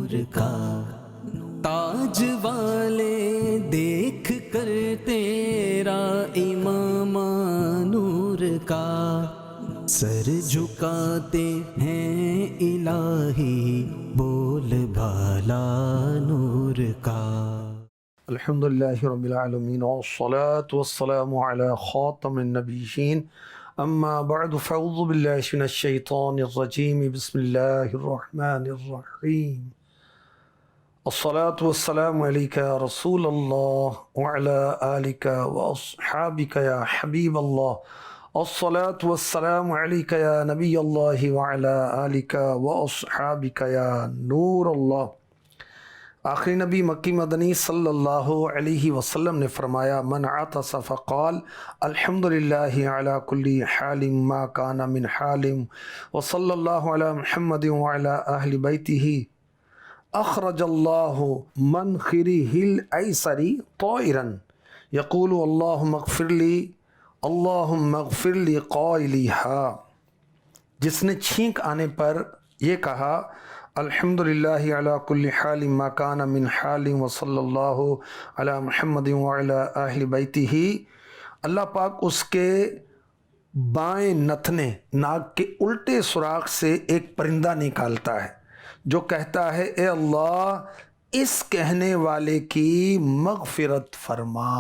نور کا تاج والے دیکھ کر تیرا امام نور کا سر جھکاتے ہیں الہی بول بالا نور کا۔ الحمدللہ رب العالمین والصلاة والسلام علی خاتم النبیین اما بعد فاعوذ باللہ من الشیطان الرجیم بسم اللہ الرحمن الرحیم الصلاة والسلام علیکہ یا رسول اللہ وعلی آلکہ واصحابکہ یا حبیب اللہ الصلاة والسلام علیکہ یا نبی اللہ وعلی آلکہ واصحابکہ یا نور اللہ۔ آخری نبی مکی مدنی صلی اللہ علیہ وسلم نے فرمایا من عطس فقال الحمدللہ علی کل حال ما کان من حال وصلی اللہ علی محمد وعلی اہل بیتہ اخرج اللہ منخرہ الایسر طائرا یقول اللہم اغفر لی قائلہا۔ جس نے چھینک آنے پر یہ کہا الحمدللہ علی کل حال ما کان من حال وصلی اللہ علی محمد وعلی اہل بیتہ، اللہ پاک اس کے بائیں نتنے ناک کے الٹے سوراخ سے ایک پرندہ نکالتا ہے جو کہتا ہے اے اللہ اس کہنے والے کی مغفرت فرما۔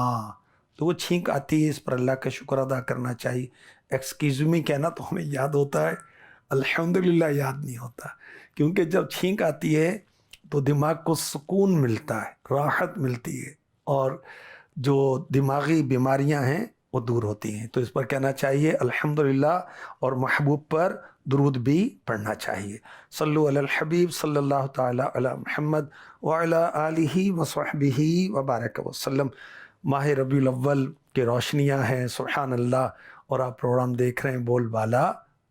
تو وہ چھینک آتی ہے، اس پر اللہ کا شکر ادا کرنا چاہیے۔ ایکسکیوز می کہنا تو ہمیں یاد ہوتا ہے، الحمدللہ یاد نہیں ہوتا، کیونکہ جب چھینک آتی ہے تو دماغ کو سکون ملتا ہے، راحت ملتی ہے، اور جو دماغی بیماریاں ہیں وہ دور ہوتی ہیں۔ تو اس پر کہنا چاہیے الحمدللہ، اور محبوب پر درود بھی پڑھنا چاہیے۔ صلو علی الحبیب صلی اللہ تعالی علی محمد وعلی آلہ وصحبہ وبارک وسلم۔ ماہ ربیع الاول کی روشنیاں ہیں، سبحان اللہ، اور آپ پروگرام دیکھ رہے ہیں بول بالا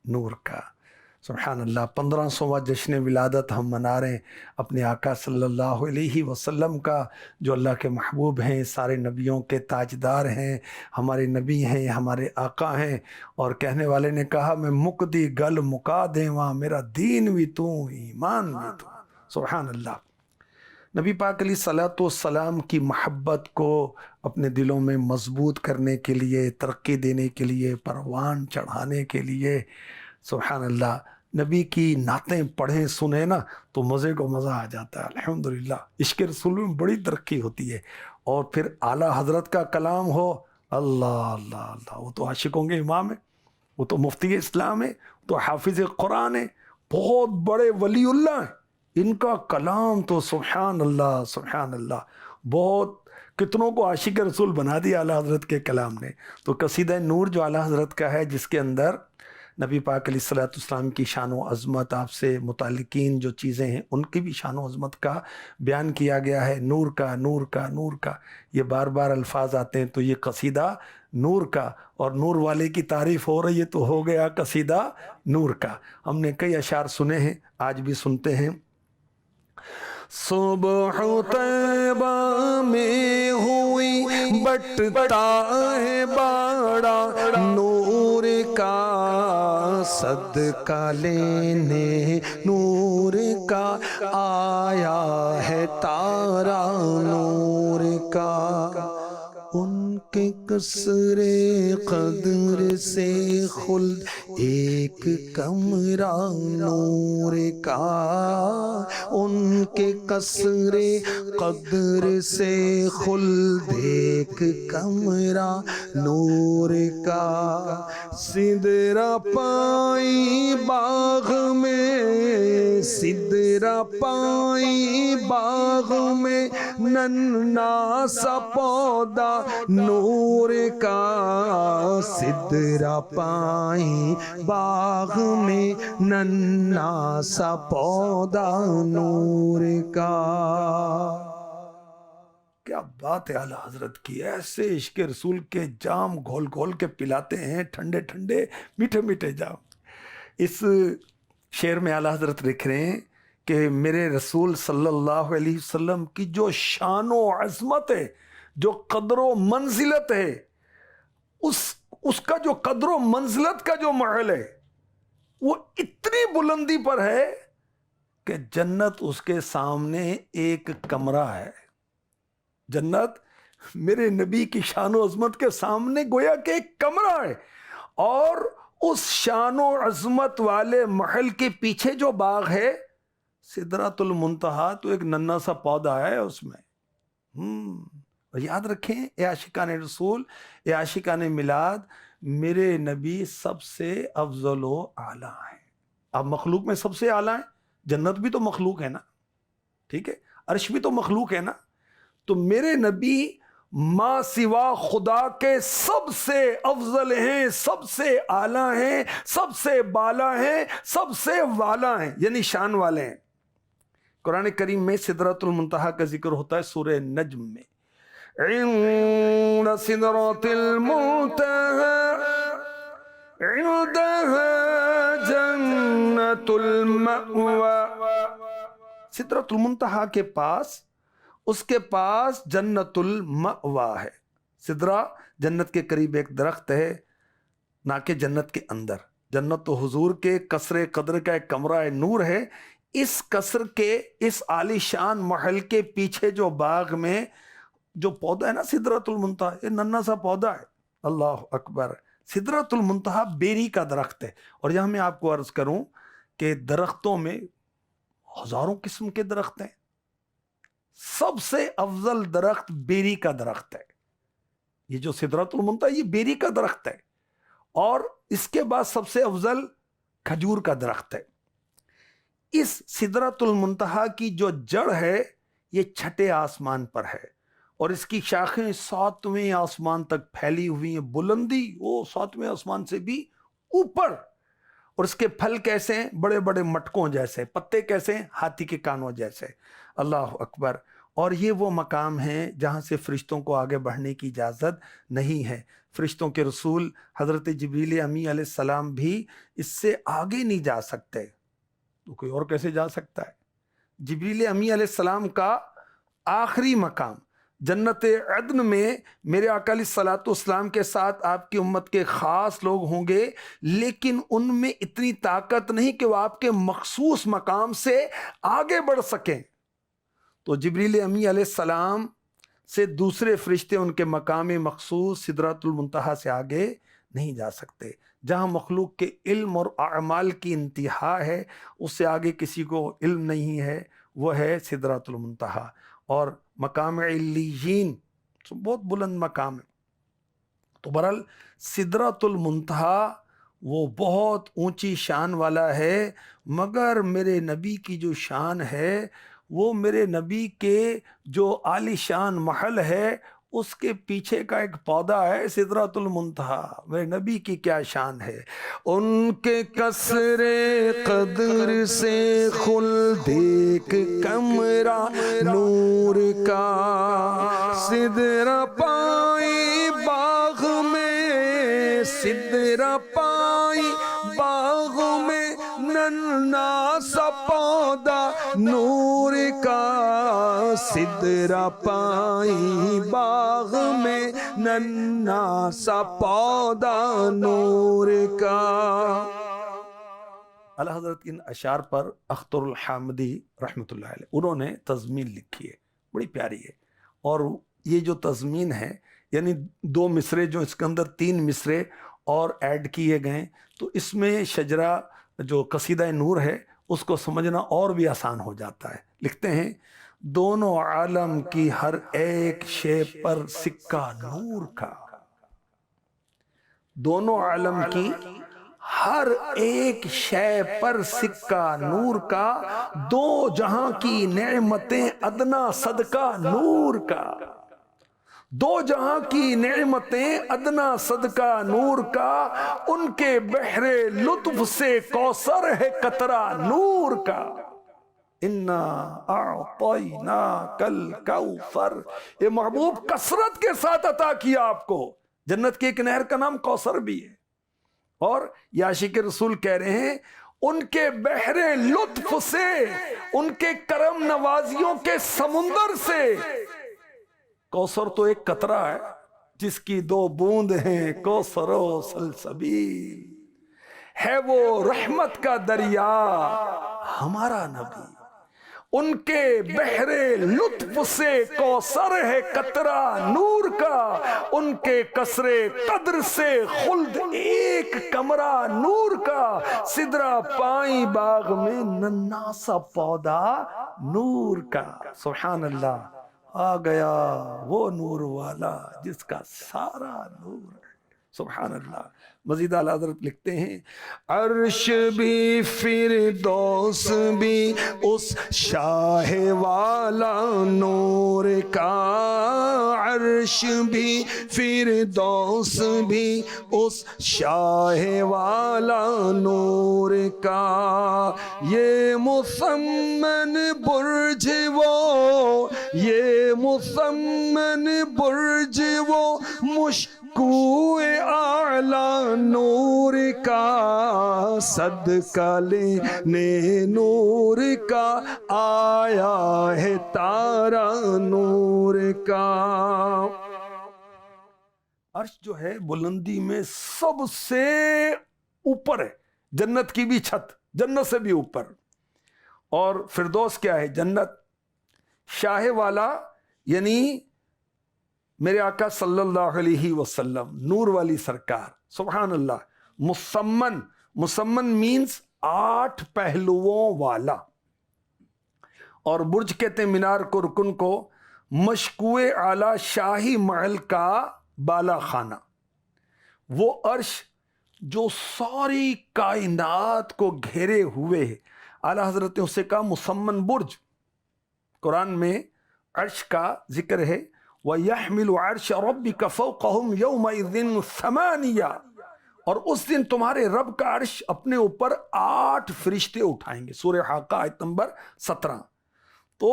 نور کا۔ سبحان اللہ، 1500واں جشن ولادت ہم منا رہے ہیں اپنے آقا صلی اللہ علیہ وسلم کا، جو اللہ کے محبوب ہیں، سارے نبیوں کے تاجدار ہیں، ہمارے نبی ہیں، ہمارے آقا ہیں۔ اور کہنے والے نے کہا میں مکدی گل مکا دیواں، میرا دین بھی تو ایمان بھی تو۔ سبحان اللہ۔ نبی پاک علیہ الصلوۃ والسلام کی محبت کو اپنے دلوں میں مضبوط کرنے کے لیے، ترقی دینے کے لیے، پروان چڑھانے کے لیے، سبحان اللہ، نبی کی نعتیں پڑھیں سنیں نا تو مزے کو مزہ آ جاتا ہے۔ الحمدللہ، عشق رسول میں بڑی ترقی ہوتی ہے۔ اور پھر اعلیٰ حضرت کا کلام ہو، اللہ اللہ اللہ، وہ تو عاشقوں کے امام ہے، وہ تو مفتی اسلام ہے، وہ تو حافظ قرآن ہے، بہت بڑے ولی اللہ ہیں، ان کا کلام تو سبحان اللہ سبحان اللہ، بہت کتنوں کو عاشق رسول بنا دیا اعلیٰ حضرت کے کلام نے۔ تو قصیدہ نور جو اعلیٰ حضرت کا ہے، جس کے اندر نبی پاک علیہ الصلوۃ والسلام کی شان و عظمت، آپ سے متعلقین جو چیزیں ہیں ان کی بھی شان و عظمت کا بیان کیا گیا ہے۔ نور کا نور کا نور کا، یہ بار بار الفاظ آتے ہیں، تو یہ قصیدہ نور کا، اور نور والے کی تعریف ہو رہی ہے تو ہو گیا قصیدہ نور کا۔ ہم نے کئی اشعار سنے ہیں، آج بھی سنتے ہیں۔ صبح طیبہ میں ہوئی بٹتا ہے باڑا نور کا، صدقہ لینے نور کا آیا ہے تارا نور کا۔ ان کے قصر قدر سے خلد ایک کمرہ نور کا، ان کے قصر قدر سے خلد ایک کمرہ نور کا۔ سدرہ پائی باغ میں، سدرہ پائی باغ میں ننھا سا پودا نور کا، سدرہ پائی باغ میں ننھا سا پودا نور کا۔ کیا بات ہے اعلیٰ حضرت کی، ایسے عشق رسول کے جام گھول گھول کے پلاتے ہیں، ٹھنڈے ٹھنڈے میٹھے میٹھے جام۔ اس شعر میں اعلیٰ حضرت لکھ رہے ہیں کہ میرے رسول صلی اللہ علیہ وسلم کی جو شان و عظمت ہے، جو قدر و منزلت ہے، اس کا جو قدر و منزلت کا جو محل ہے، وہ اتنی بلندی پر ہے کہ جنت اس کے سامنے ایک کمرہ ہے. جنت میرے نبی کی شان و عظمت کے سامنے گویا کہ ایک کمرہ ہے, اور اس شان و عظمت والے محل کے پیچھے جو باغ ہے سدرۃ المنتہا, تو ایک ننھا سا پودا ہے اس میں. اور یاد رکھیں اے عاشقان رسول, اے عاشقان میلاد, میرے نبی سب سے افضل و اعلیٰ ہیں. اب مخلوق میں سب سے اعلیٰ ہیں, جنت بھی تو مخلوق ہے نا, ٹھیک ہے, عرش بھی تو مخلوق ہے نا. تو میرے نبی ما سوا خدا کے سب سے افضل ہیں, سب سے اعلیٰ ہیں, سب سے بالا ہیں, سب سے والا ہیں, یعنی شان والے ہیں. قرآن کریم میں سدرۃ المنتہا کا ذکر ہوتا ہے سورہ نجم میں. عند سدرۃ المنتہا عندها جنت المأوى. سدرۃ المنتہا کے پاس, اس کے پاس جنت المأوى ہے. سدرہ جنت کے قریب ایک درخت ہے, نہ کہ جنت کے اندر. جنت تو حضور کے قصر قدر کا ایک کمرہ نور ہے. اس قصر کے اس عالی شان محل کے پیچھے جو باغ میں جو پودا ہے نا سدرۃ المنتہا, یہ ننھا سا پودا ہے. اللہ اکبر. سدرۃ المنتہا بیری کا درخت ہے. اور یہاں میں آپ کو عرض کروں کہ درختوں میں ہزاروں قسم کے درخت ہیں, سب سے افضل درخت بیری کا درخت ہے. یہ جو سدرۃ المنتہا یہ بیری کا درخت ہے, اور اس کے بعد سب سے افضل کھجور کا درخت ہے. اس سدرۃ المنتہا کی جو جڑ ہے یہ چھٹے آسمان پر ہے, اور اس کی شاخیں 7ویں آسمان تک پھیلی ہوئی ہیں. بلندی وہ 7ویں آسمان سے بھی اوپر. اور اس کے پھل کیسے ہیں؟ بڑے بڑے مٹکوں جیسے. پتے کیسے ہیں؟ ہاتھی کے کانوں جیسے. اللہ اکبر. اور یہ وہ مقام ہیں جہاں سے فرشتوں کو آگے بڑھنے کی اجازت نہیں ہے. فرشتوں کے رسول حضرت جبریل امی علیہ السلام بھی اس سے آگے نہیں جا سکتے. تو کوئی اور کیسے جا سکتا ہے؟ جبریل امی علیہ السلام کا آخری مقام جنت عدن میں میرے آقا علیہ الصلوۃ والسلام کے ساتھ آپ کی امت کے خاص لوگ ہوں گے, لیکن ان میں اتنی طاقت نہیں کہ وہ آپ کے مخصوص مقام سے آگے بڑھ سکیں. تو جبریل امی علیہ السلام سے دوسرے فرشتے ان کے مقام مخصوص سدرۃ المنتہا سے آگے نہیں جا سکتے. جہاں مخلوق کے علم اور اعمال کی انتہا ہے, اس سے آگے کسی کو علم نہیں ہے, وہ ہے سدرۃ المنتہا. اور مقام علیین بہت بلند مقام ہے. تو بہرحال سدرۃ المنتہا وہ بہت اونچی شان والا ہے, مگر میرے نبی کی جو شان ہے وہ میرے نبی کے جو عالی شان محل ہے اس کے پیچھے کا ایک پودا ہے سدرۃ المنتہا. میرے نبی کی کیا شان ہے. ان کے قصر قدر سے خلد ایک کمرہ نور کا, سدرہ پائی باغ میں, سدرہ پائی باغ میں, ننھا سا پودا نور کا, سدرہ پائی باغ میں, ننھا سا پودا نور کا. اعلیٰ حضرت ان اشعار پر اختر الحامدی رحمۃ اللہ علیہ انہوں نے تضمین لکھی ہے, بڑی پیاری ہے. اور یہ جو تضمین ہے یعنی 2 مصرے جو اس کے اندر 3 مصرے اور ایڈ کیے گئے, تو اس میں شجرہ جو قصیدہ نور ہے اس کو سمجھنا اور بھی آسان ہو جاتا ہے. لکھتے ہیں دونوں عالم کی ہر ایک شے پر سکہ نور کا, دونوں عالم کی ہر ایک شے پر سکہ نور کا, دو جہاں کی نعمتیں ادنا صدقہ نور کا, دو جہاں کی نعمتیں ادنا صدقہ نور کا, ان کے بحر لطف سے کوثر ہے قطرہ نور کا. انا اعطیناک الکوثر, یہ محبوب کثرت کے ساتھ عطا کیا آپ کو. جنت کی ایک نہر کا نام کوثر بھی ہے. اور یہ عاشق رسول کہہ رہے ہیں ان کے بحر لطف سے, ان کے کرم نوازیوں کے سمندر سے. کوثر تو ایک قطرہ ہے جس کی 2 بوند ہیں کوثر و سلسبیل, ہے وہ رحمت کا دریا ہمارا نبی. ان کے بحر لطف سے کوثر ہے قطرہ نور کا، ان کے کسر قدر سے خلد ایک کمرہ نور کا، سدرہ پائیں باغ میں ننھا سا پودا نور کا۔ سبحان اللہ، آ گیا وہ نور والا جس کا سارا نور ہے۔ سبحان اللہ۔ مزید اعلیٰ حضرت لکھتے ہیں عرش بھی فردوس بھی اس شاہ والا نور کا، عرش بھی فردوس بھی اس شاہ والا نور کا، یہ مسمن برج وہ، یہ مسمن برج وہ مشکو اعلی نور کا، صدقہ لینے نور کا آیا ہے تارا نور کا۔ عرش جو ہے بلندی میں سب سے اوپر ہے، جنت کی بھی چھت، جنت سے بھی اوپر۔ اور فردوس کیا ہے؟ جنت۔ شاہ والا یعنی میرے آقا صلی اللہ علیہ وسلم، نور والی سرکار۔ سبحان اللہ۔ مسمن، مسمن مینز 8 پہلوؤں والا، اور برج کہتے ہیں مینار کو، رکن کو۔ مشکوے اعلیٰ شاہی محل کا بالا خانہ، وہ عرش جو ساری کائنات کو گھیرے ہوئے ہے۔ اعلیٰ حضرت نے اسے کہا مسمن برج۔ قرآن میں عرش کا ذکر ہے وَيَحْمِلُ عَرْشَ رَبِّكَ فَوْقَهُمْ يَوْمَئِذٍ ثَمَانِيَةٌ، اور اس دن تمہارے رب کا عرش اپنے اوپر 8 فرشتے اٹھائیں گے۔ سورہ حاقہ آیت نمبر 17۔ تو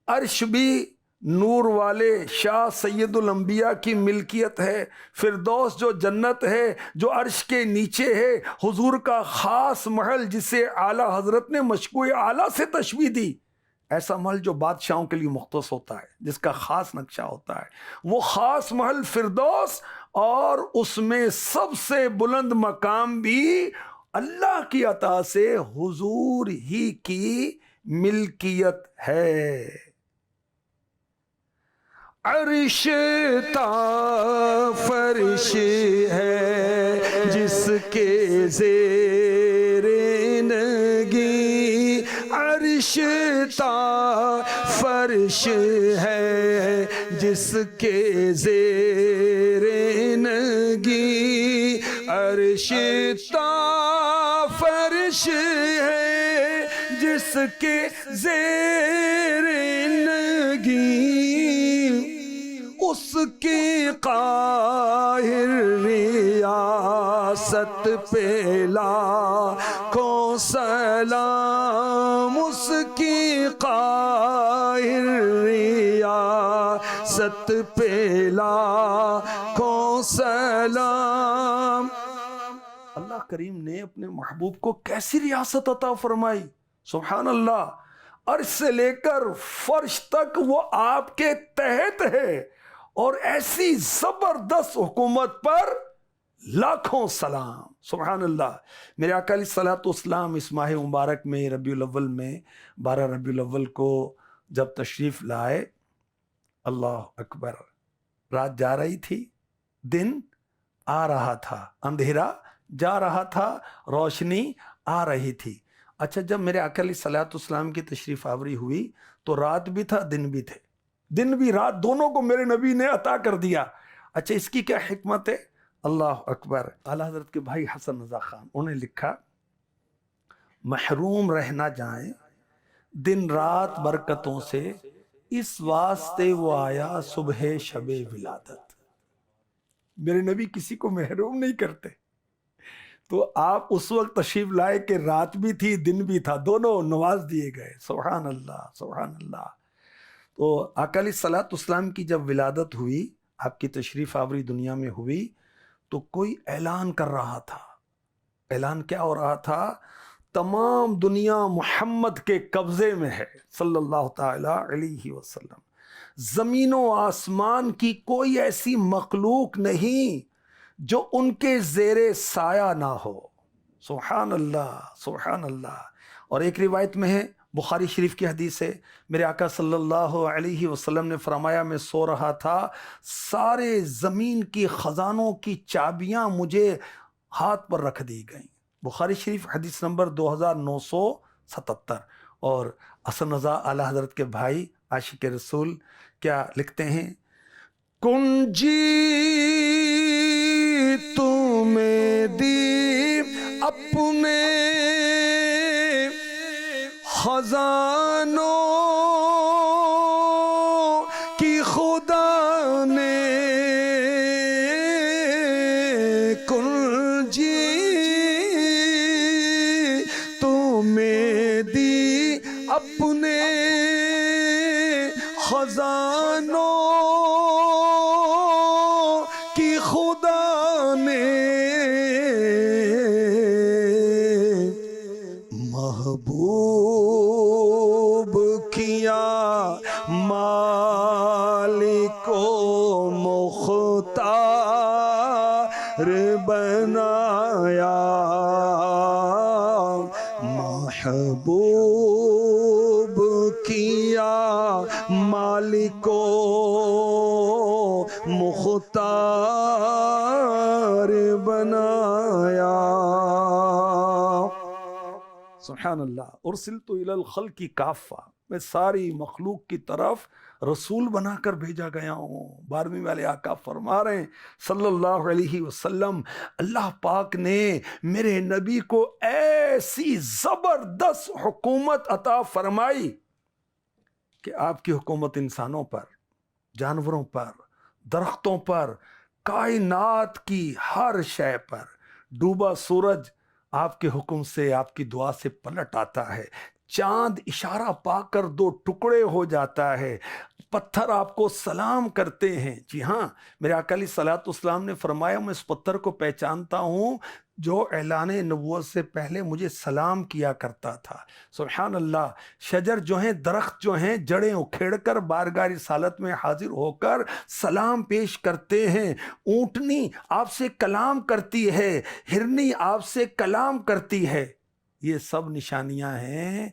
عرش بھی نور والے شاہ سید الانبیاء کی ملکیت ہے۔ فردوس جو جنت ہے، جو عرش کے نیچے ہے، حضور کا خاص محل جسے اعلیٰ حضرت نے مشکوہ اعلیٰ سے تشبیہ دی۔ ایسا محل جو بادشاہوں کے لیے مختص ہوتا ہے، جس کا خاص نقشہ ہوتا ہے، وہ خاص محل فردوس، اور اس میں سب سے بلند مقام بھی اللہ کی عطا سے حضور ہی کی ملکیت ہے۔ عرش تا فرش ہے جس کے زیر نگی، عرش تا فرش ہے جس کے زیر نگی، عرش تا فرش ہے جس کے زیر نگی، اس کی قاہر ریاست پہ لاکھوں سلام، اس کی قاہر ریاست پہ لاکھوں سلام۔ اللہ کریم نے اپنے محبوب کو کیسی ریاست عطا فرمائی؟ سبحان اللہ۔ عرش سے لے کر فرش تک وہ آپ کے تحت ہے، اور ایسی زبردست حکومت پر لاکھوں سلام۔ سبحان اللہ۔ میرے آقا علیہ الصلوۃ والسلام اس ماہ مبارک میں ربیع الاول میں 12 ربیع الاول کو جب تشریف لائے، اللہ اکبر، رات جا رہی تھی، دن آ رہا تھا، اندھیرا جا رہا تھا، روشنی آ رہی تھی۔ اچھا، جب میرے آقا علیہ الصلوۃ والسلام کی تشریف آوری ہوئی تو رات بھی تھا، دن بھی تھے، دن بھی رات دونوں کو میرے نبی نے عطا کر دیا۔ اچھا، اس کی کیا حکمت ہے؟ اللہ اکبر۔ اعلیٰ حضرت کے بھائی حسن رضا خان، انہوں نے لکھا محروم رہ نہ جائیں دن رات برکتوں سے، اس واسطے وہ آیا صبح شب ولادت۔ میرے نبی کسی کو محروم نہیں کرتے، تو آپ اس وقت تشریف لائے کہ رات بھی تھی، دن بھی تھا، دونوں نواز دیے گئے۔ سبحان اللہ، سبحان اللہ۔ تو آقا علیہ الصلوۃ والسلام کی جب ولادت ہوئی، آپ کی تشریف آوری دنیا میں ہوئی، تو کوئی اعلان کر رہا تھا۔ اعلان کیا ہو رہا تھا؟ تمام دنیا محمد کے قبضے میں ہے صلی اللہ تعالی علیہ وسلم۔ زمین و آسمان کی کوئی ایسی مخلوق نہیں جو ان کے زیر سایہ نہ ہو۔ سبحان اللہ، سبحان اللہ۔ اور ایک روایت میں ہے بخاری شریف کی حدیث ہے، میرے آقا صلی اللہ علیہ وسلم نے فرمایا میں سو رہا تھا، سارے زمین کی خزانوں کی چابیاں مجھے ہاتھ پر رکھ دی گئیں۔ بخاری شریف حدیث نمبر 2977۔ اور حسن رضا اعلیٰ حضرت کے بھائی عاشق رسول کیا لکھتے ہیں، کنجی تمہیں دی اپنے خزانوں کی خدا نے، کنجی تمہیں دی اپنے خزانوں کی خدا نے، محبوب کیا مالک و مختار بنایا، محبوب کیا مالک و مختار بنایا۔ سبحان اللہ، ارسلت الی الخلق کافہ، میں ساری مخلوق کی طرف رسول بنا کر بھیجا گیا ہوں۔ 12ویں والے آقا فرما رہے ہیں صلی اللہ علیہ وسلم، اللہ پاک نے میرے نبی کو ایسی زبردست حکومت عطا فرمائی کہ آپ کی حکومت انسانوں پر، جانوروں پر، درختوں پر، کائنات کی ہر شے پر۔ ڈوبا سورج آپ کے حکم سے، آپ کی دعا سے پلٹ آتا ہے، چاند اشارہ پا کر 2 ٹکڑے ہو جاتا ہے، پتھر آپ کو سلام کرتے ہیں۔ جی ہاں، میرے آقا علیہ الصلوۃ والسلام نے فرمایا میں اس پتھر کو پہچانتا ہوں جو اعلان نبوت سے پہلے مجھے سلام کیا کرتا تھا۔ سبحان اللہ، شجر جو ہیں، درخت جو ہیں، جڑیں اکھیڑ کر بارگاہ رسالت میں حاضر ہو کر سلام پیش کرتے ہیں۔ اونٹنی آپ سے کلام کرتی ہے، ہرنی آپ سے کلام کرتی ہے۔ یہ سب نشانیاں ہیں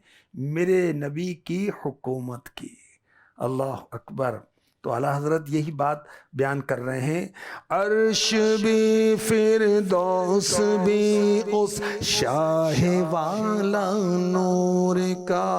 میرے نبی کی حکومت کی۔ اللہ اکبر۔ تو اعلیٰ حضرت یہی بات بیان کر رہے ہیں، عرش بھی فردوس بھی اس شاہ والا نور کا،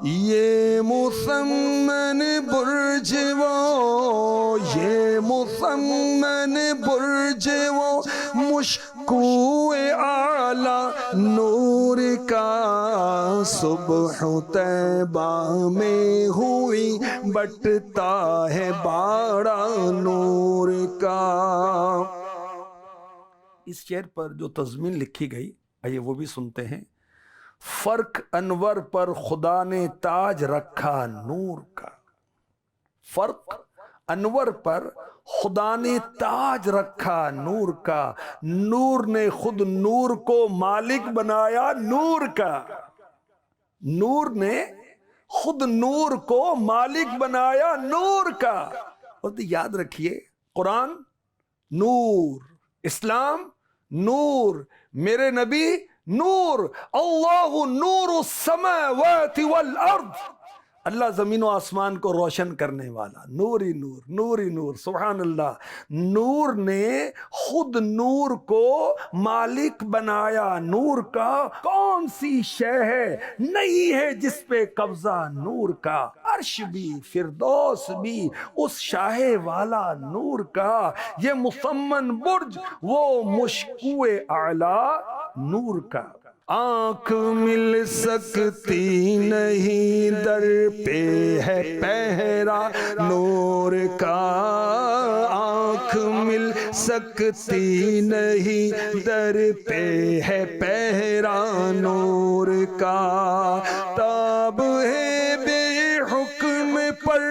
یہ مسمن برج وہ، یہ مسمن برج وہ، مشکو اعلی نور کا، صبح طیبہ میں ہوئی بٹتا ہے باڑا نور کا۔ اس شعر پر جو تضمین لکھی گئی، آئیے وہ بھی سنتے ہیں۔ فرق انور پر خدا نے تاج رکھا نور کا، فرق انور پر خدا نے تاج رکھا نور کا، نور نے خود نور کو مالک بنایا نور کا، نور نے خود نور کو مالک بنایا نور کا۔ اور یاد رکھیے، قرآن نور، اسلام نور، میرے نبی نور، اللہ نور السماوات والارض، اللہ زمین و آسمان کو روشن کرنے والا، نور ہی نور، نور ہی نور۔ سبحان اللہ، نور نے خود نور کو مالک بنایا نور کا۔ کون سی شے ہے نہیں ہے جس پہ قبضہ نور کا، عرش بھی فردوس بھی اس شاہ والا نور کا، یہ مسمن برج وہ مشکو اعلی نور کا۔ آنکھ مل سکتی نہیں در پہ ہے پہرا نور کا، آنکھ مل سکتی نہیں در پہ ہے پہرا نور کا، تاب ہے بے حکم پر،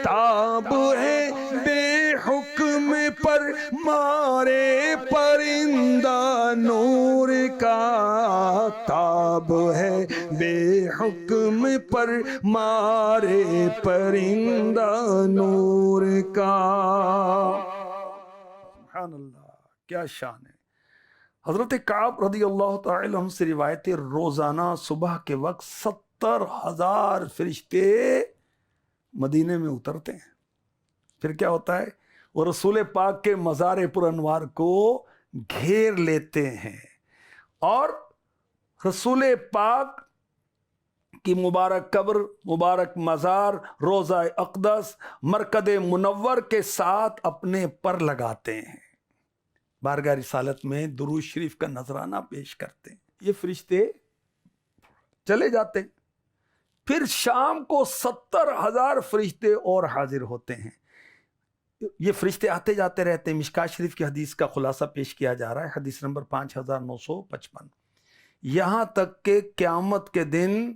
تاب ہے بے حکم پر مارے پرندہ نور کا، تاب ہے بے حکم پر مارے پرندہ نور کا۔ سبحان اللہ، کیا شان ہے۔ حضرت کعب رضی اللہ تعالی عنہ سے روایت ہے روزانہ صبح کے وقت 70,000 فرشتے مدینے میں اترتے ہیں. پھر کیا ہوتا ہے؟ وہ رسول پاک کے مزار پر انوار کو گھیر لیتے ہیں اور رسول پاک کی مبارک قبر، مبارک مزار، روضہ اقدس، مرکز منور کے ساتھ اپنے پر لگاتے ہیں، بارگاہ رسالت میں درود شریف کا نذرانہ پیش کرتے ہیں. یہ فرشتے چلے جاتے ہیں. پھر شام کو 70,000 فرشتے اور حاضر ہوتے ہیں. یہ فرشتے آتے جاتے رہتے ہیں. مشکاۃ شریف کی حدیث کا خلاصہ پیش کیا جا رہا ہے، حدیث نمبر 5955. یہاں تک کہ قیامت کے دن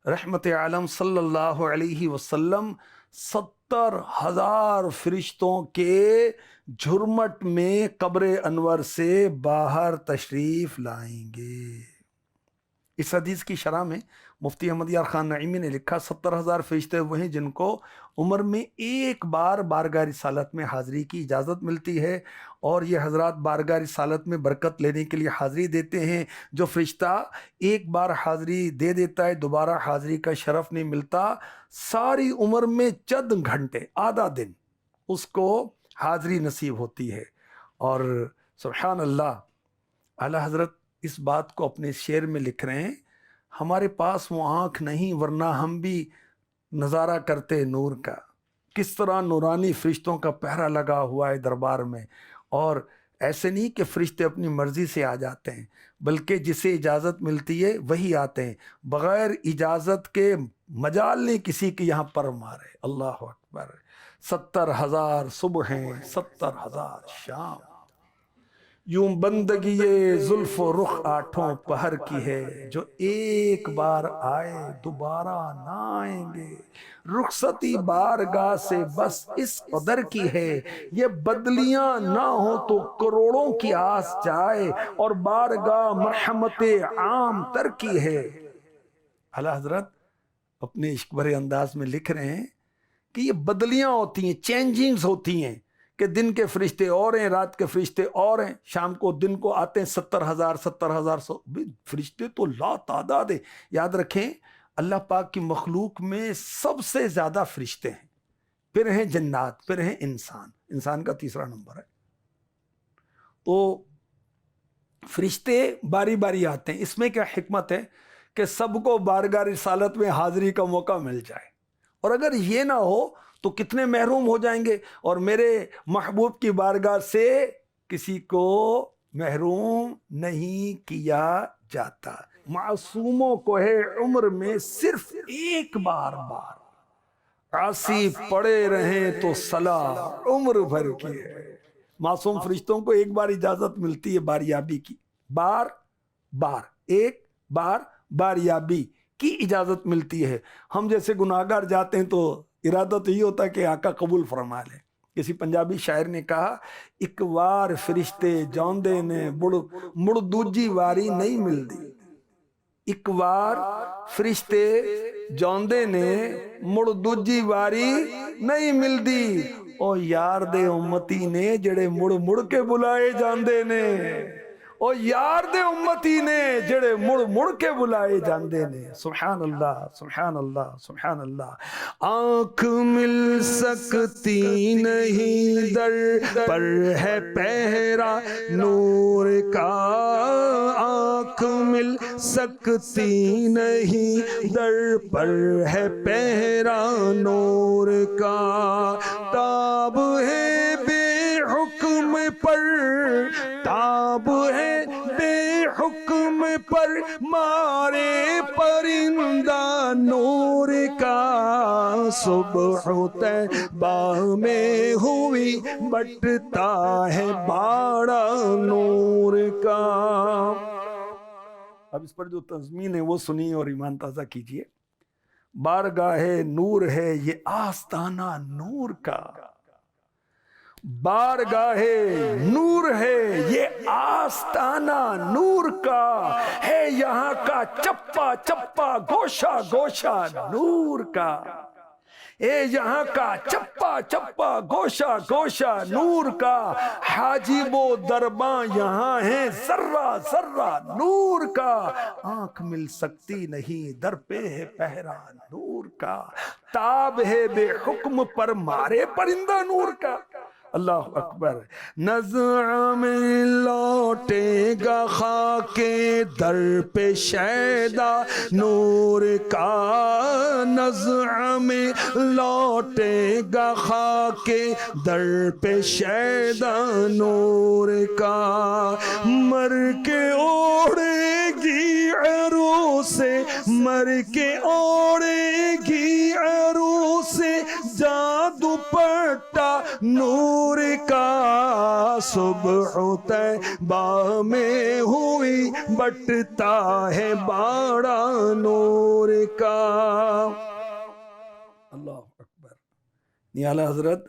رحمت عالم صلی اللہ علیہ وسلم 70,000 فرشتوں کے جھرمٹ میں قبر انور سے باہر تشریف لائیں گے. اس حدیث کی شرح میں مفتی احمد یار خان نعیمی نے لکھا 70,000 فرشتے وہ ہیں جن کو عمر میں ایک بار بارگاہ رسالت میں حاضری کی اجازت ملتی ہے، اور یہ حضرات بارگاہ رسالت میں برکت لینے کے لیے حاضری دیتے ہیں. جو فرشتہ ایک بار حاضری دے دیتا ہے دوبارہ حاضری کا شرف نہیں ملتا. ساری عمر میں چند گھنٹے، آدھا دن اس کو حاضری نصیب ہوتی ہے. اور سبحان اللہ، اعلیٰ حضرت اس بات کو اپنے شعر میں لکھ رہے ہیں، ہمارے پاس وہ آنکھ نہیں ورنہ ہم بھی نظارہ کرتے نور کا. کس طرح نورانی فرشتوں کا پہرا لگا ہوا ہے دربار میں. اور ایسے نہیں کہ فرشتے اپنی مرضی سے آ جاتے ہیں، بلکہ جسے اجازت ملتی ہے وہی آتے ہیں. بغیر اجازت کے مجال نہیں کسی کے یہاں پر مارے. اللہ اکبر. 70,000 صبحیں، 70,000 شام. یوں بندگی زلف و رخ آٹھوں پہر کی ہے، جو ایک بار آئے دوبارہ نہ آئیں گے. رخصتی بارگاہ سے بس اس قدر کی ہے، یہ بدلیاں نہ ہو تو کروڑوں کی آس جائے، اور بارگاہ مرحمت عام تر کی ہے. اعلیٰ حضرت اپنے عشق بھرے انداز میں لکھ رہے ہیں کہ یہ بدلیاں ہوتی ہیں، چینجنگز ہوتی ہیں، کہ دن کے فرشتے اور ہیں، رات کے فرشتے اور ہیں. شام کو دن کو آتے ہیں 70,000 فرشتے تو لا تعداد ہے. یاد رکھیں اللہ پاک کی مخلوق میں سب سے زیادہ فرشتے ہیں، پھر ہیں جنات، پھر ہیں انسان. انسان کا تیسرا نمبر ہے. تو فرشتے باری باری آتے ہیں. اس میں کیا حکمت ہے کہ سب کو بارگاہ رسالت میں حاضری کا موقع مل جائے. اور اگر یہ نہ ہو تو کتنے محروم ہو جائیں گے. اور میرے محبوب کی بارگاہ سے کسی کو محروم نہیں کیا جاتا. معصوموں کو ہے عمر میں صرف ایک بار عاصی پڑے رہیں تو صلاح عمر بھر کی ہے. معصوم فرشتوں کو ایک بار اجازت ملتی ہے باریابی کی. ایک بار باریابی کی اجازت ملتی ہے. ہم جیسے گناہگار جاتے ہیں تو ارادہ تو یہ ہوتا ہے کہ آقا قبول فرما لے. کسی پنجابی شاعر نے کہا، ایک وار فرشتے جاندے نے مڑ دوجی واری نہیں ملتی. ایک وار فرشتے جاندے نے مڑ دوجی واری نہیں ملتی. او یار دے امتی نے جڑے مڑ مڑ کے بلائے جاندے نے. او یار دے امتی نے جڑے مڑ مڑ کے بلائے جاندے نے. سبحان اللہ، سبحان اللہ، سبحان اللہ. آنکھ مل سکتی نہیں در پر ہے پہرا نور کا. آنکھ مل سکتی نہیں در پر ہے پہرا نور کا. تاب ہے بے حکم پر، تاب ہے بے حکم پر مارے پرندہ نور کا. صبح طیبہ میں ہوئی بٹتا ہے باڑا نور کا. اب اس پر جو تضمین ہے وہ سنیے اور ایمان تازہ کیجئے. بارگاہ نور ہے یہ آستانہ نور کا. بارگاہ نور ہے یہ آستانہ نور کا. ہے یہاں کا چپا چپا گوشہ گوشہ نور کا. اے یہاں کا چپا چپا گوشہ گوشہ نور کا، حاجب و درباں یہاں ہے ذرہ ذرہ نور کا، آنکھ مل سکتی نہیں در پہ ہے پہرا نور کا، تاب ہے بے حکم پر مارے پرندہ نور کا۔ اللہ اکبر۔ نزع میں لوٹے گا خاک در پہ شیدا نور کا، نزع میں لوٹے گا خاک در پہ شیدا نور کا، مر کے اوڑے گی عروس، مر کے اوڑے گی عروس جادو پٹا نور کا، صبح طیبہ میں ہوئی بٹتا ہے باڑا نور کا۔ اللہ اکبر۔ نیا حضرت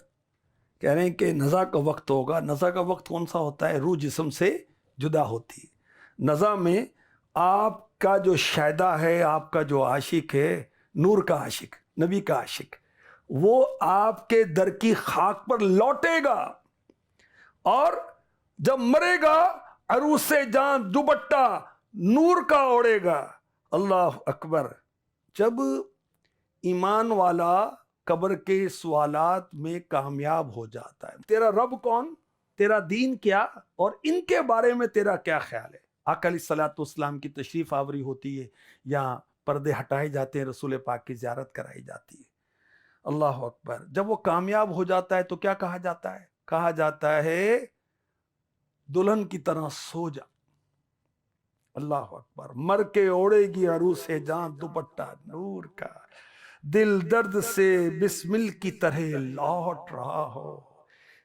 کہہ رہے ہیں کہ نزا کا وقت ہوگا۔ نزا کا وقت کون سا ہوتا ہے؟ روح جسم سے جدا ہوتی ہے۔ نزا میں آپ کا جو شیدا ہے، آپ کا جو عاشق ہے، نور کا عاشق، نبی کا عاشق، وہ آپ کے در کی خاک پر لوٹے گا، اور جب مرے گا عروس سے جان دوپٹہ نور کا اوڑے گا۔ اللہ اکبر۔ جب ایمان والا قبر کے سوالات میں کامیاب ہو جاتا ہے، تیرا رب کون، تیرا دین کیا، اور ان کے بارے میں تیرا کیا خیال ہے، آقا علیہ الصلوۃ والسلام کی تشریف آوری ہوتی ہے یا پردے ہٹائے جاتے ہیں، رسول پاک کی زیارت کرائی جاتی ہے۔ اللہ اکبر۔ جب وہ کامیاب ہو جاتا ہے تو کیا کہا جاتا ہے؟ کہا جاتا ہے دلہن کی طرح سو جا۔ اللہ اکبر۔ مر کے اوڑے گی عروس جان دوپٹہ نور کا، دل درد سے بسمل کی طرح لوٹ رہا ہو،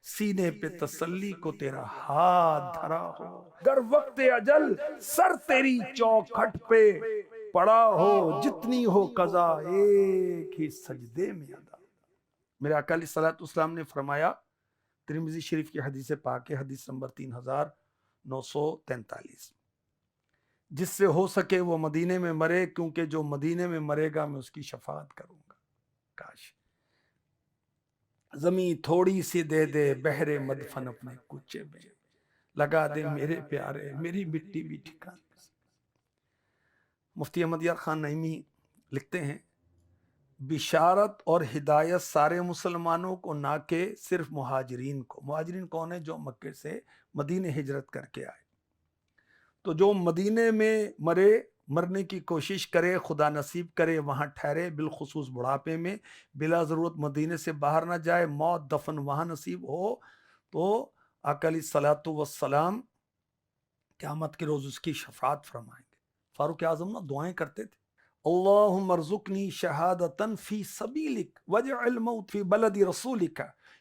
سینے پہ تسلی کو تیرا ہاتھ دھرا ہو، گر وقت اجل سر تیری چوکھٹ پہ پڑا ہو، جتنی ہو قضا ایک ہی سجدے میں ادا۔ میرے آقا علیہ الصلوۃ والسلام نے فرمایا، ترمذی شریف کی حدیث پاک ہے، حدیث نمبر 3943، جس سے ہو سکے وہ مدینے میں مرے، کیونکہ جو مدینے میں مرے گا میں اس کی شفاعت کروں گا۔ کاش زمین تھوڑی سی دے دے بہرے مدفن اپنے کوچے میں، لگا دے میرے پیارے میری مٹی بھی ٹھکانے۔ مفتی احمد یار خان نعیمی لکھتے ہیں، بشارت اور ہدایت سارے مسلمانوں کو، نہ کہ صرف مہاجرین کو۔ مہاجرین کون ہیں؟ جو مکے سے مدینے ہجرت کر کے آئے۔ تو جو مدینے میں مرے، مرنے کی کوشش کرے، خدا نصیب کرے وہاں ٹھہرے، بالخصوص بڑھاپے میں، بلا ضرورت مدینے سے باہر نہ جائے، موت دفن وہاں نصیب ہو، تو آقا علیہ الصلوۃ والسلام قیامت کے روز اس کی شفاعت فرمائیں گے۔ فاروق اعظم نا دعائیں کرتے تھے، اللہم ارزقنی شہادتاً فی سبیلک واجعل موت فی بلد رسولک،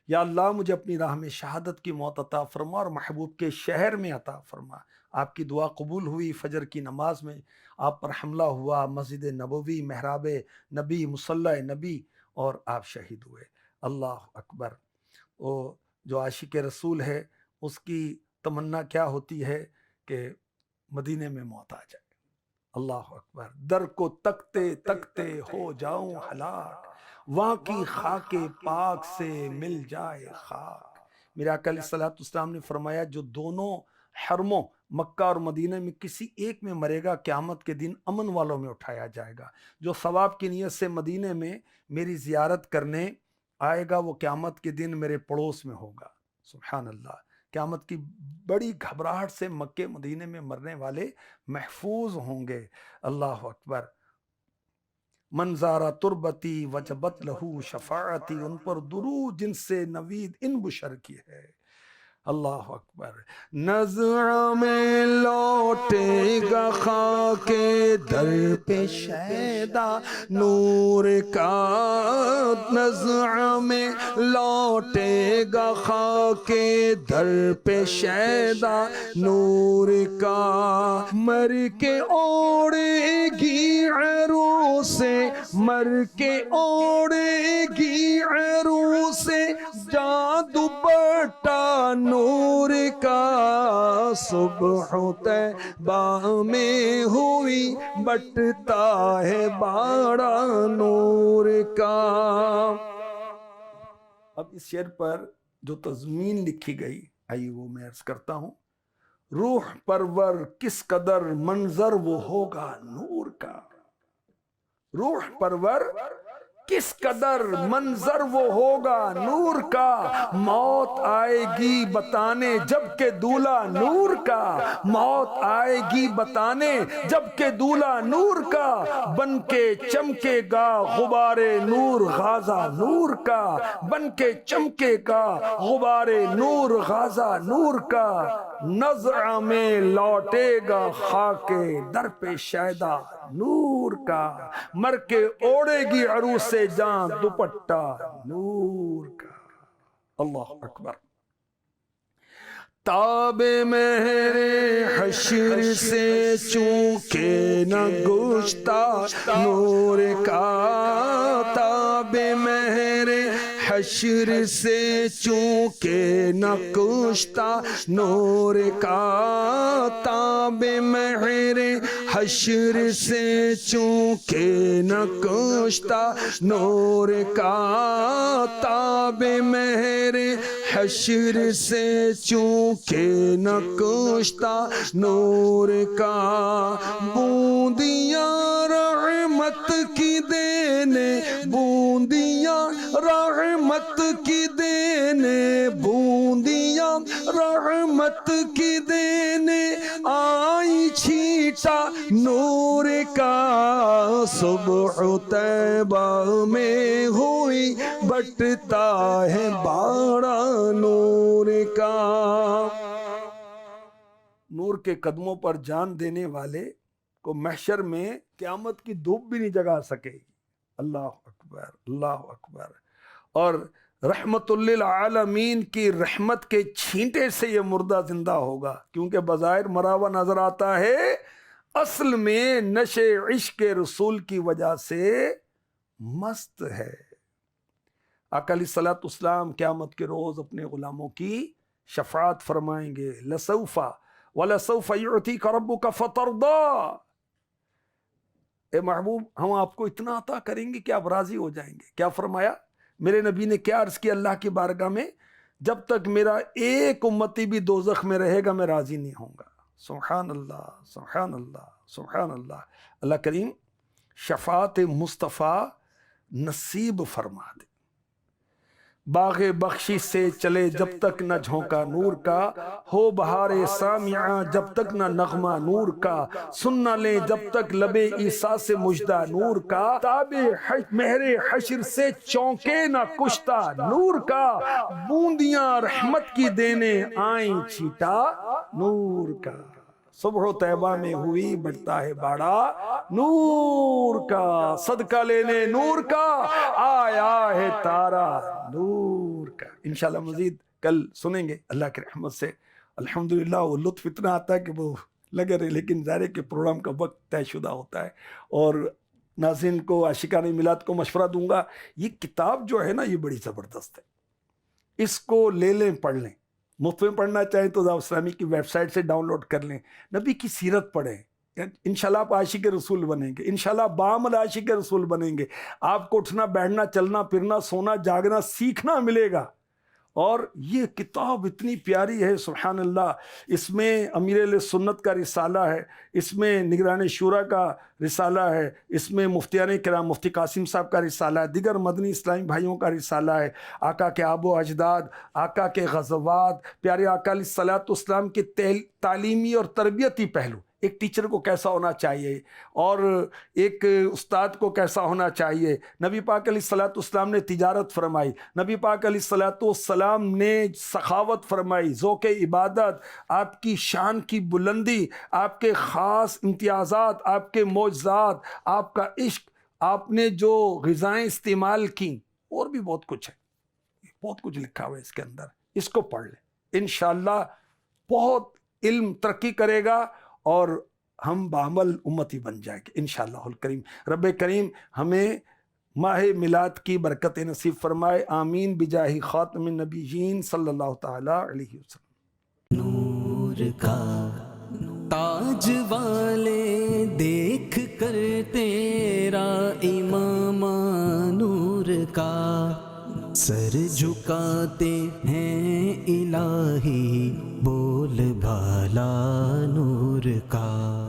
یا اللہ مجھے اپنی راہ میں شہادت کی موت عطا فرما اور محبوب کے شہر میں عطا فرما۔ آپ کی دعا قبول ہوئی، فجر کی نماز میں آپ پر حملہ ہوا، مسجد نبوی، محراب نبی، مصلی نبی، اور آپ شہید ہوئے۔ اللہ اکبر۔ وہ جو عاشق رسول ہے اس کی تمنا کیا ہوتی ہے کہ مدینے میں موت آ جائے۔ اللہ اکبر۔ در کو تکتے تکتے ہو جاؤں ہلاک، وہاں کی خاک پاک سے مل جائے خاک۔ میرے آقا علیہ الصلوۃ والسلام نے فرمایا، جو دونوں حرموں مکہ اور مدینہ میں کسی ایک میں مرے گا، قیامت کے دن امن والوں میں اٹھایا جائے گا۔ جو ثواب کی نیت سے مدینے میں میری زیارت کرنے آئے گا، وہ قیامت کے دن میرے پڑوس میں ہوگا۔ سبحان اللہ۔ قیامت کی بڑی گھبراہٹ سے مکے مدینے میں مرنے والے محفوظ ہوں گے۔ اللہ اکبر۔ منظارہ تربتی وجبت لہو شفاعتی، ان پر درود جن سے نوید ان بشر کی ہے۔ اللہ اکبر۔ نظر میں لوٹے گا خاک در پہ شیدا نور کا، نظر میں لوٹے گا خاک در پہ شیدا نور کا، مر کے اوڑے گی عروس، مر کے اوڑے گی عروس جادو بٹا نور کا، صبح طیبہ میں ہوئی بٹتا ہے باڑا نور کا۔ اب اس شعر پر جو تضمین لکھی گئی، آئیے وہ میں عرض کرتا ہوں۔ روح پرور کس قدر منظر وہ ہوگا نور کا، روح پرور کس قدر منظر وہ ہوگا نور کا، موت آئے گی بتانے جب کہ دولہا نور کا، موت آئے گی بتانے جب کہ دولہا نور کا، بن کے چمکے گا غبار نور غازہ نور کا، بن کے چمکے گا غبار نور غازہ نور کا، نزع میں لوٹے گا خاک در پہ شیدا نور کا، مر کے اوڑے گی عروس جان دوپٹہ نور کا۔ اللہ اکبر۔ تاب مہر حشر سے چونکہ نہ گشتہ نور کا، تاب مہر حشر سے چونکہ نہ کشتہ نور کا، تاب مہر حشر سے چونکہ نہ کشتہ نور کا، تاب مہر حشر سے چونکہ نہ کشتہ نور کا، بوندیاں رحمت کی دینے، بوندیاں رحمت کی دینے، بوندیاں رحمت کی دینے آئی چھیٹا نور کا، صبح طیبہ میں ہوئی بٹتا ہے باڑا نور کا۔ نور کے قدموں پر جان دینے والے کو محشر میں قیامت کی دھوپ بھی نہیں جگا سکے گی۔ اللہ اکبر، اللہ اکبر۔ اور رحمت للعالمین کی رحمت کے چھینٹے سے یہ مردہ زندہ ہوگا، کیونکہ بظاہر مرا ہوا نظر آتا ہے، اصل میں نشے عشق رسول کی وجہ سے مست ہے۔ آقا علیہ الصلوۃ والسلام قیامت کے روز اپنے غلاموں کی شفاعت فرمائیں گے، لسوف ولسوف یعطیک ربک فترضی، اے محبوب ہم آپ کو اتنا عطا کریں گے کہ آپ راضی ہو جائیں گے۔ کیا فرمایا میرے نبی نے؟ کیا عرض کیا اللہ کی بارگاہ میں؟ جب تک میرا ایک امتی بھی دوزخ میں رہے گا میں راضی نہیں ہوں گا۔ سبحان اللہ، سبحان اللہ، سبحان اللہ۔ اللہ کریم شفاعت مصطفیٰ نصیب فرما دے۔ باغ بخشش سے چلے جب تک نہ جھونکا نور کا، ہو بہار سامعہ جب تک نہ نغمہ نور کا، سن نہ لیں جب تک لبے عیسیٰ سے مژدہ نور کا، تاب مہر حشر سے چونکے نہ کشتہ نور کا، بوندیاں رحمت کی دینے آئیں چھیٹا نور کا، صبح طیبہ میں ہوئی بڑھتا ہے باڑا نور کا، صدقہ لینے نور کا آیا ہے تارا نور کا۔ انشاءاللہ مزید کل سنیں گے اللہ کی رحمت سے۔ الحمدللہ وہ لطف اتنا آتا ہے کہ وہ لگے رہے، لیکن ظاہر ہے کہ پروگرام کا وقت طے شدہ ہوتا ہے۔ اور ناظرین کو عاشقان میلاد کو مشورہ دوں گا، یہ کتاب جو ہے نا یہ بڑی زبردست ہے، اس کو لے لیں، پڑھ لیں۔ مفت میں پڑھنا چاہیں تو دعوت اسلامی کی ویب سائٹ سے ڈاؤن لوڈ کر لیں، نبی کی سیرت پڑھیں، انشاءاللہ آپ عاشق رسول بنیں گے، انشاءاللہ بعمل عاشق رسول بنیں گے۔ آپ کو اٹھنا بیٹھنا چلنا پھرنا سونا جاگنا سیکھنا ملے گا۔ اور یہ کتاب اتنی پیاری ہے، سبحان اللہ۔ اس میں امیر اہل سنت کا رسالہ ہے، اس میں نگران شورا کا رسالہ ہے، اس میں مفتیان کرام مفتی قاسم صاحب کا رسالہ ہے، دیگر مدنی اسلامی بھائیوں کا رسالہ ہے، آقا کے آب و اجداد، آقا کے غزوات، پیارے آقا علیہ الصلوۃ والسلام کے تعلیمی اور تربیتی پہلو، ایک ٹیچر کو کیسا ہونا چاہیے اور ایک استاد کو کیسا ہونا چاہیے۔ نبی پاک علیہ الصلوۃ والسلام نے تجارت فرمائی، نبی پاک علیہ الصلوۃ والسلام نے سخاوت فرمائی، ذوق عبادت، آپ کی شان کی بلندی، آپ کے خاص امتیازات، آپ کے معجزات، آپ کا عشق، آپ نے جو غذائیں استعمال کی، اور بھی بہت کچھ ہے، بہت کچھ لکھا ہوا ہے اس کے اندر۔ اس کو پڑھ لیں، انشاءاللہ بہت علم ترقی کرے گا اور ہم بعمل امتی بن جائیں گے انشاءاللہ الکریم۔ رب کریم ہمیں ماہ میلاد کی برکت نصیب فرمائے، آمین بجاہ خاتم النبیین صلی اللہ تعالی علیہ وسلم۔ نور کا تاج والے دیکھ کر تیرا امام نور کا سر جھکاتے ہیں الہی بول بھالا نور کا۔